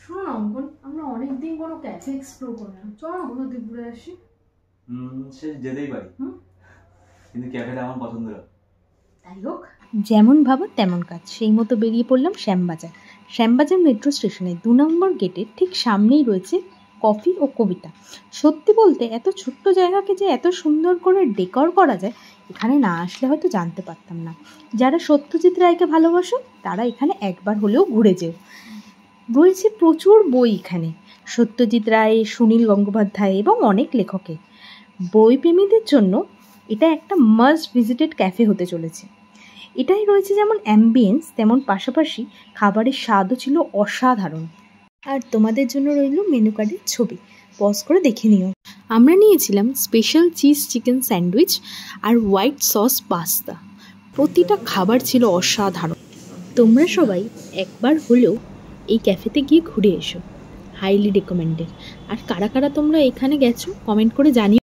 শোনো না অঙ্কন, আমরা অনেকদিন কোনো ক্যাফে এক্সপ্লোর করি না, চলো না কোথাও দিয়ে ঘুরে আসি। সে যেতেই পারি, কিন্তু ক্যাফেটা আমার পছন্দ না। তাই হোক, যেমন ভাবো তেমন কাজ। সেই মতো বেরিয়ে পড়লাম শ্যামবাজার। শ্যামবাজার মেট্রো স্টেশনে 2 নম্বর গেটের ঠিক সামনেই রয়েছে কফি ও কবিতা। সত্যি বলতে এত ছোট্ট জায়গাকে যে এত সুন্দর করে ডেকর করা যায়, এখানে না আসলে হয়তো জানতে পারতাম না। যারা সত্যজিৎ রায়কে ভালোবাসো তারা এখানে একবার হলেও ঘুরে যেও। রয়েছে প্রচুর বই এখানে, সত্যজিৎ রায়, সুনীল গঙ্গোপাধ্যায় এবং অনেক লেখকের। বই প্রেমীদের জন্য এটা একটা মাস্ট ভিজিটেড ক্যাফে হতে চলেছে। এটাই রয়েছে যেমন অ্যাম্বিয়েন্স, তেমন পাশাপাশি খাবারের স্বাদও ছিল অসাধারণ। আর তোমাদের জন্য রইল মেনু কার্ডের ছবি, পজ করে দেখে নিও। আমরা নিয়েছিলাম স্পেশাল চিজ চিকেন স্যান্ডউইচ আর হোয়াইট সস পাস্তা। প্রতিটা খাবার ছিল অসাধারণ। তোমরা সবাই একবার হলেও এই ক্যাফেতে গিয়ে ঘুরে এসো, হাইলি রেকমেন্ডেড। আর কারা কারা তোমরা এখানে গেছো কমেন্ট করে জানিও।